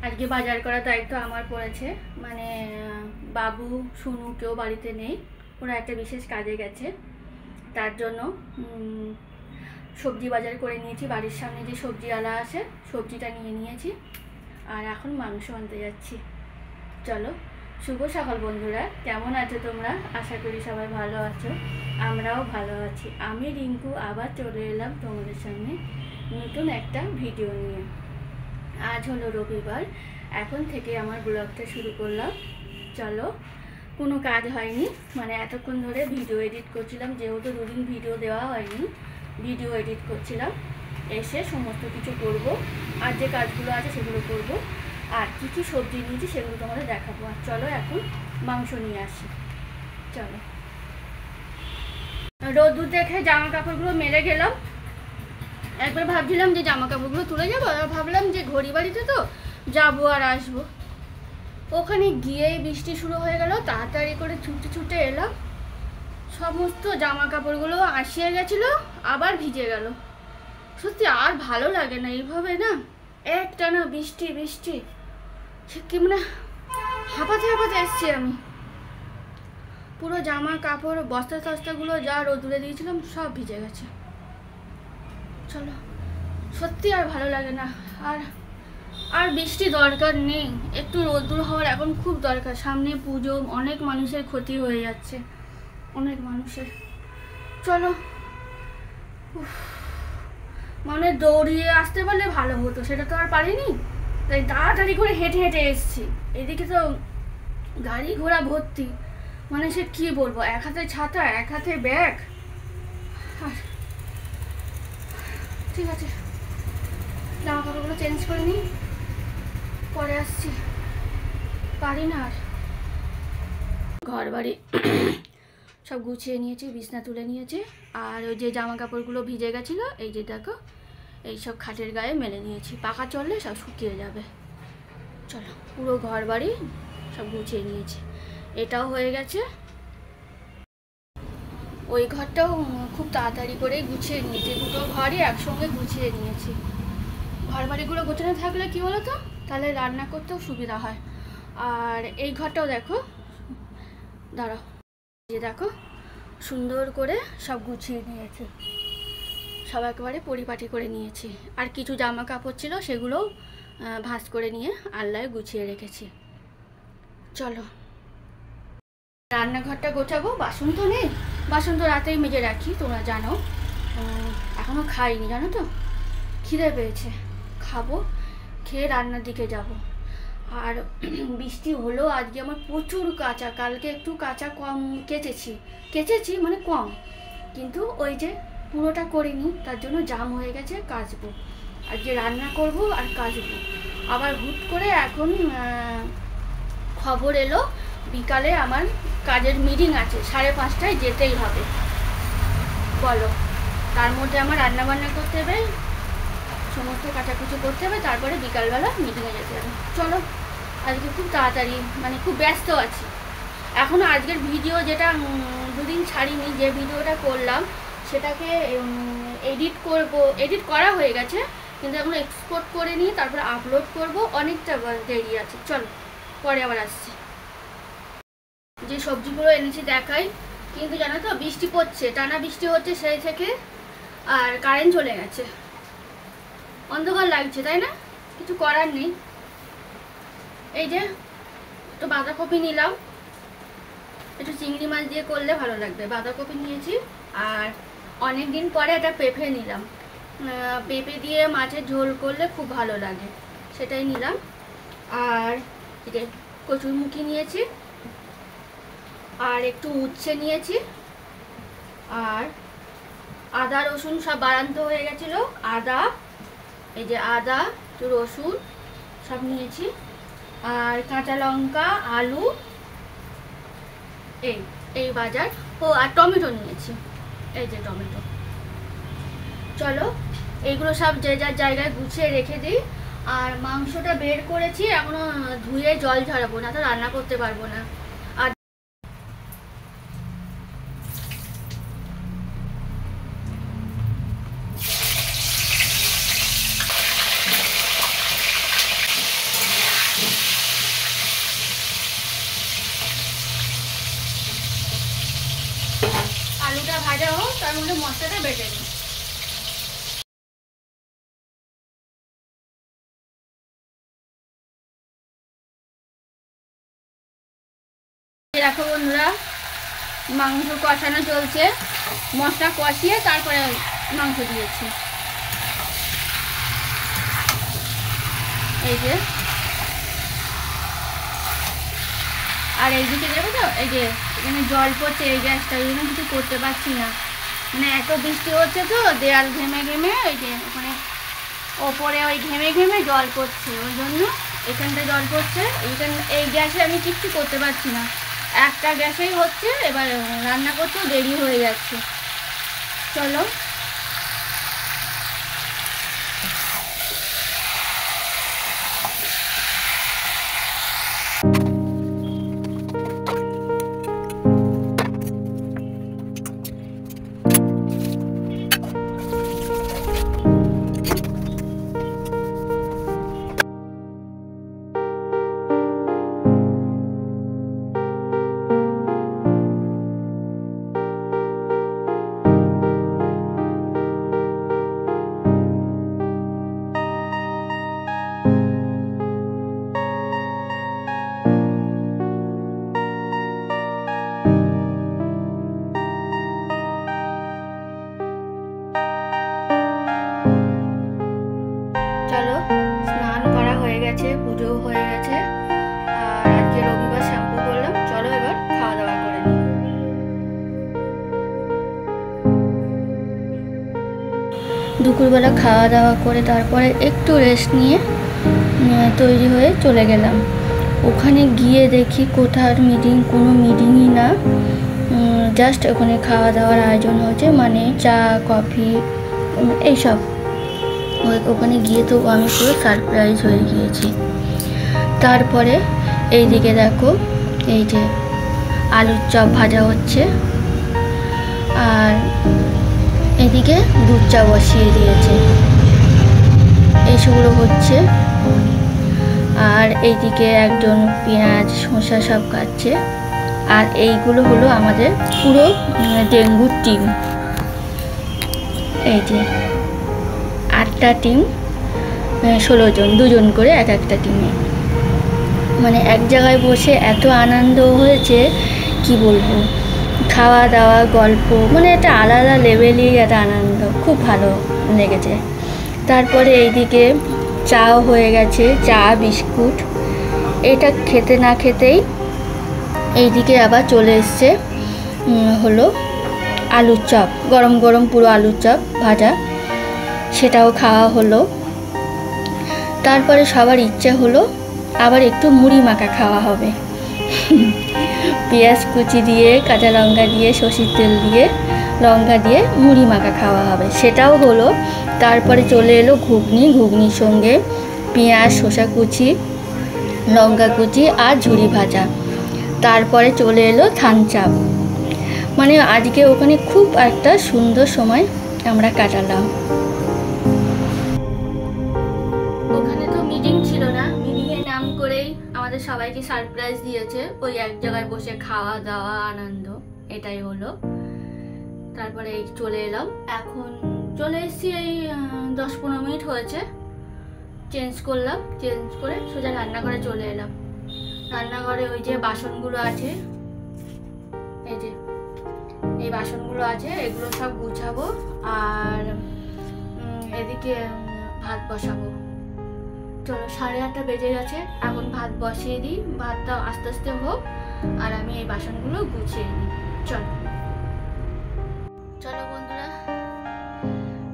আজকে বাজার করার দায়িত্ব আমার পড়েছে। মানে বাবু শুনু কেউ বাড়িতে নেই, ওরা একটা বিশেষ কাজে গেছে, তার জন্য সবজি বাজার করে নিয়েছি। বাড়ির সামনে যে সবজিওয়ালা আছে সবজিটা নিয়ে নিয়েছি, আর এখন মাংস আনতে যাচ্ছি। চলো, শুভ সকাল বন্ধুরা, কেমন আছো তোমরা? আশা করি সবাই ভালো আছো, আমরাও ভালো আছি। আমি রিঙ্কু আবার চলে এলাম তোমাদের সামনে নতুন একটা ভিডিও নিয়ে। আজ হলো রবিবার, এখন থেকে আমার ব্লগটা শুরু করলাম। চলো, কোনো কাজ হয়নি, মানে এতক্ষণ ধরে ভিডিও এডিট করছিলাম, যেহেতু দুদিন ভিডিও দেওয়া হয়নি, ভিডিও এডিট করছিলাম। এসে সমস্ত কিছু করব, আর যে কাজগুলো আছে সেগুলো করব, আর কী কী সবজি নিয়েছি সেগুলো তোমাদের দেখাবো। আর চলো এখন মাংস নিয়ে আসি। চলো, রোদ্দুর দেখে জামা কাপড়গুলো মেলে গেলাম। একবার ভাবছিলাম যে জামা কাপড়গুলো তুলে যাবো, আর ভাবলাম যে ঘড়ি বাড়িতে তো যাবো আর আসবো। ওখানে গিয়েই বৃষ্টি শুরু হয়ে গেল, তাড়াতাড়ি করে ছুটে ছুটে এলাম। সমস্ত জামা কাপড়গুলো আসিয়ে গেছিলো, আবার ভিজে গেল। সত্যি আর ভালো লাগে না এইভাবে, না একটানা বৃষ্টি বৃষ্টি, সে কি মানে হাঁপাতে হাঁপাতে এসছি আমি। পুরো জামা কাপড় বস্তা টস্তাগুলো যা রোদুরে দিয়েছিলাম সব ভিজে গেছে। চলো, সত্যি আর ভালো লাগে না। আর আর বৃষ্টি দরকার নেই, একটু রোদ্দুর হওয়ার এখন খুব দরকার। সামনে পুজো, অনেক মানুষের ক্ষতি হয়ে যাচ্ছে, অনেক মানুষের। চলো, মানে দৌড়িয়ে আসতে পারলে ভালো হতো, সেটা তো আর পারিনি, তাই তাড়াতাড়ি করে হেঁটে হেঁটে এসছি। এদিকে তো গাড়ি ঘোড়া ভর্তি, মানে সে কি বলবো, এক হাতে ছাতা এক হাতে ব্যাগ। ঠিক আছে, জামা কাপড়গুলো চেঞ্জ করে নিই, পরে আসছি, পারি না আর। ঘর বাড়ি সব গুছিয়ে নিয়েছি, বিছনা তুলে নিয়েছি, আর ওই যে জামা কাপড়গুলো ভিজে গেছিলো, এই যে দেখো, এই সব খাটের গায়ে মেলে নিয়েছি, পাখা চললে সব শুকিয়ে যাবে। চলো, পুরো ঘর বাড়ি সব গুছিয়ে নিয়েছি, এটাও হয়ে গেছে। ওই ঘরটাও খুব তাড়াতাড়ি করেই গুছিয়ে নিয়েছি, দুটো ঘরই একসঙ্গে গুছিয়ে নিয়েছি। ঘর বাড়িগুলো গোছানো থাকলে কি বলো তো, তাহলে রান্না করতেও সুবিধা হয়। আর এই ঘরটাও দেখো, দাঁড়াও, যে দেখো সুন্দর করে সব গুছিয়ে নিয়েছি, সব একেবারে পরিপাটি করে নিয়েছি। আর কিছু জামা কাপড় ছিল সেগুলোও ভাঁজ করে নিয়ে আলনায় গুছিয়ে রেখেছি। চলো, রান্নাঘরটা গোছাবো। বাসন তো নেই, বাসন তো রাতেই মেজে রাখি, তোমরা জানো। এখনও খাইনি, জানো তো, খিদে পেয়েছে, খাবো, খেয়ে রান্নার দিকে যাব। আর বৃষ্টি হলো আজকে আমার প্রচুর কাঁচা, কালকে একটু কাঁচা কম কেচেছি মানে কম, কিন্তু ওই যে পুরোটা করিনি, তার জন্য জাম হয়ে গেছে, কাচবো। আর যে রান্না করব আর কাচবো। আবার হুট করে এখন খবর এলো বিকালে আমার কাজের মিটিং আছে, 5:30টায় যেতেই হবে। বলো, তার মধ্যে আমার রান্না বান্না করতে হবে, সমস্ত কাচাকুচি করতে হবে, তারপরে বিকালবেলা মিটিংয়ে যেতে হবে। চলো, আজকে খুব তাড়াতাড়ি, মানে খুব ব্যস্ত আছি। এখনও আজকের ভিডিও যেটা দুদিন ছাড়িনি, যে ভিডিওটা করলাম সেটাকে এডিট করব, এডিট করা হয়ে গেছে, কিন্তু এখন এক্সপোর্ট করে নিয়ে তারপরে আপলোড করব, অনেকটা দেরি আছে। চলো, পরে আবার আসছি। যে সবজিগুলো এনেছি দেখাই, কিন্তু জানো তো বৃষ্টি পড়ছে, টানা বৃষ্টি হচ্ছে সেই থেকে, আর কারেন্ট চলে গেছে, অন্ধকার লাগছে, তাই না? কিছু করার নেই। এই যে একটু বাঁধাকপি নিলাম, একটু চিংড়ি মাছ দিয়ে করলে ভালো লাগবে, বাঁধাকপি নিয়েছি। আর অনেক দিন পরে একটা পেঁপে নিলাম, পেঁপে দিয়ে মাছের ঝোল করলে খুব ভালো লাগে, সেটাই নিলাম। আর এই যে কচুরমুখী নিয়েছি, আর একটু উচ্ছে নিয়েছি, আর আদা রসুন সব বাড়ান্ত হয়ে গেছিলো, আদা, এই যে আদা, একটু রসুন সব নিয়েছি, আর কাঁচা লঙ্কা, আলু, এই বাজার। ও, আর টমেটো নিয়েছি, এই যে টমেটো। চলো, এইগুলো সব যে যার জায়গায় গুছিয়ে রেখে দিই। আর মাংসটা বের করেছি, এখনো ধুয়ে জল ঝরাবো, না তো রান্না করতে পারবো না। আর মধ্যে মশলাটা বেটে নিই। দেখো বন্ধুরা, মাংস কষানো চলছে, মশলা কষিয়ে তারপরে মাংস দিয়েছি। এই যে, আর এইদিকে দেখো তো, এই যে এখানে জল পড়ছে এই গ্যাসটা, ওই জন্য কিছু করতে পারছি না। মানে এত বৃষ্টি হচ্ছে তো, দেয়াল ঘেমে ঘেমে ওই যে ওখানে ওপরে ওই ঘেমে ঘেমে জল পড়ছে, ওই জন্য এখানটা জল পড়ছে। এই গ্যাসে আমি কিচ্ছু করতে পারছি না, একটা গ্যাসেই হচ্ছে। এবার রান্না করতেও দেরি হয়ে যাচ্ছে। চলো, স্নান করা হয়ে গেছে, পুজো হয়ে গেছে, আর আজকে রবিবার শ্যাম্পু করলাম। চলো এবার খাওয়া দাওয়া করে নিই। দুপুরবেলা খাওয়া দাওয়া করে তারপরে একটু রেস্ট নিয়ে তৈরি হয়ে চলে গেলাম। ওখানে গিয়ে দেখি কোথার মিটিং, কোনো মিটিংই না, জাস্ট ওখানে খাওয়া দাওয়ার আয়োজন হয়েছে, মানে চা কফি এইসব। ওখানে গিয়ে তো আমি পুরো সারপ্রাইজ হয়ে গিয়েছি। তারপরে এইদিকে দেখো, এই যে আলুর চপ ভাজা হচ্ছে, আর এদিকে দুধ চা বসিয়ে দিয়েছে, এইসবগুলো হচ্ছে। আর এইদিকে একজন পেঁয়াজ শসা সব কাটছে। আর এইগুলো হলো আমাদের পুরো ডেঙ্গুর টিম। এই যে 8টা টিম, 16 জন, 2 জন করে এক একটা টিমে। মানে এক জায়গায় বসে এত আনন্দ হয়েছে কি বলবো, খাওয়া দাওয়া গল্প, মানে একটা আলাদা লেভেলই একটা আনন্দ, খুব ভালো লেগেছে। তারপরে এইদিকে চাও হয়ে গেছে, চা বিস্কুট। এটা খেতে না খেতেই এইদিকে আবার চলে এসছে হলো আলুর চপ, গরম গরম পুরো আলুর চপ ভাজা, সেটাও খাওয়া হলো। তারপরে সবার ইচ্ছা হলো আবার একটু মুড়ি মাখা খাওয়া হবে। পেঁয়াজ কুচি দিয়ে, কাঁচা লঙ্কা দিয়ে, সর্ষের তেল দিয়ে, লঙ্কা দিয়ে মুড়ি মাখা খাওয়া হবে, সেটাও হলো। তারপরে চলে এলো ঘুগনি, ঘুগনির সঙ্গে পেঁয়াজ শসা কুচি, লঙ্কা কুচি আর ঝুরি ভাজা। তারপরে চলে এলো থান চাপ। মানে আজকে ওখানে খুব একটা সুন্দর সময় আমরা কাটালাম। ওখানে তো মিটিং ছিল না, মিটিংয়ের নাম করেই আমাদের সবাইকে সারপ্রাইজ দিয়েছে। ওই এক জায়গায় বসে খাওয়া দাওয়া আনন্দ, এটাই হলো। তারপরে চলে এলাম, এখন চলে এসেছি, এই 10-15 মিনিট হয়েছে। চেঞ্জ করলাম, চেঞ্জ করে সোজা রান্নাঘরে চলে এলাম। রান্নাঘরে ওই যে বাসনগুলো আছে, এই যে এই বাসনগুলো আছে, এগুলো সব গুছাবো। আর এদিকে ভাত বসাবো। চলো, 8:30 বেজে গেছে, এখন ভাত বসিয়ে দিই। ভাতটা আস্তে আস্তে হোক আর আমি এই বাসনগুলো গুছিয়ে নিই। চলো চলো বন্ধুরা,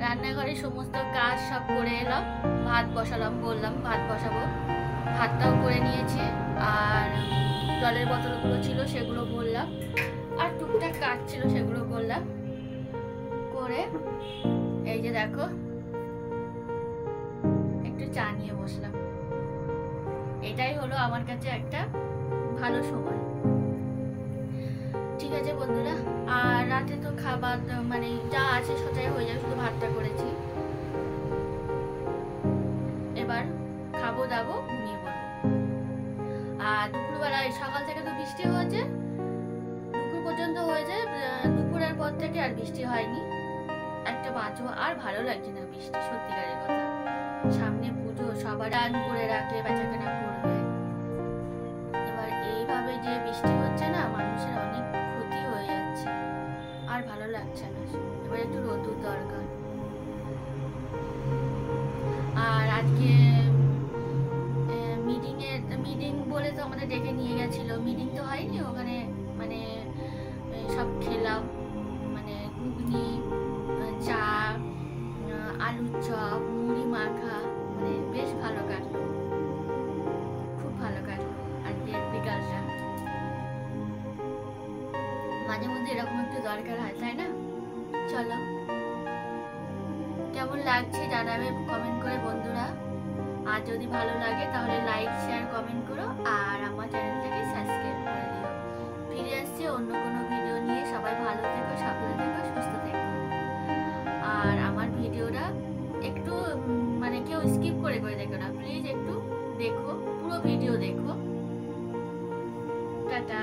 রান্নাঘরে সমস্ত কাজ সব করে এলাম। ভাত বসালাম, বললাম ভাত বসাবো, ভাতটাও করে নিয়েছি। আর জলের বোতলগুলো ছিল সেগুলো বললাম, আর টুকটাক কাজ ছিল সেগুলো করলাম। করে এই যে দেখো, একটু চা নিয়ে বসলাম। এটাই হলো আমার কাছে একটা ভালো সময়। ঠিক আছে বন্ধুরা, আর রাতে তো খাবার মানে যা আছে সেটাই হয়ে যাবে, শুধু ভাতটা করেছি। এবার খাবো দাবো, ঘুমিয়ে পড়বো। আর দুপুরবেলায় সকাল থেকে তো বৃষ্টি হয়েছে, দুপুর পর্যন্ত হয়েছে। দুপুরের পর থেকে আর বৃষ্টি হয়নি, একটা বাঁচবো। আর ভালো লাগছে না বৃষ্টি, সত্যিকারের কথা। সামনে পুজো, সবার রান করে রাখে, বেচাকেনা করবে। এবার এইভাবে যে বৃষ্টি হচ্ছে না, মানুষের অনেক ক্ষতি হয়ে যাচ্ছে, আর ভালো লাগছে না। এবার একটু রোদুর দরকার। আর আজকে মিটিং বলে তো আমাদের ডেকে নিয়ে গেছিল, মিটিং তো হয়নি ওখানে। মানে সব খেলাম, মানে ঘুগনি, চা, আলুর চপ, মুড়ি মাখা, মানে বেশ ভালো কাটলো, খুব ভালো কাটলো আজকে বিকালটা। মাঝে মধ্যে এরকম একটু দরকার হয়, তাই না? চলো, কেমন লাগছে জানাবে কমেন্ট করে বন্ধুরা। আর যদি ভালো লাগে তাহলে লাইক, শেয়ার, কমেন্ট করো। আর আমার চ্যানেলটাকে সাবস্ক্রাইব করে দিও। ফিরে আসছি অন্য কোনো ভিডিও নিয়ে। সবাই ভালো থেকো, সাবধানে থেকো, সুস্থ থেকো। আর আমার ভিডিওটা একটু মানে কেউ স্কিপ করে দেখো না, প্লিজ একটু দেখো, পুরো ভিডিও দেখো। টাটা।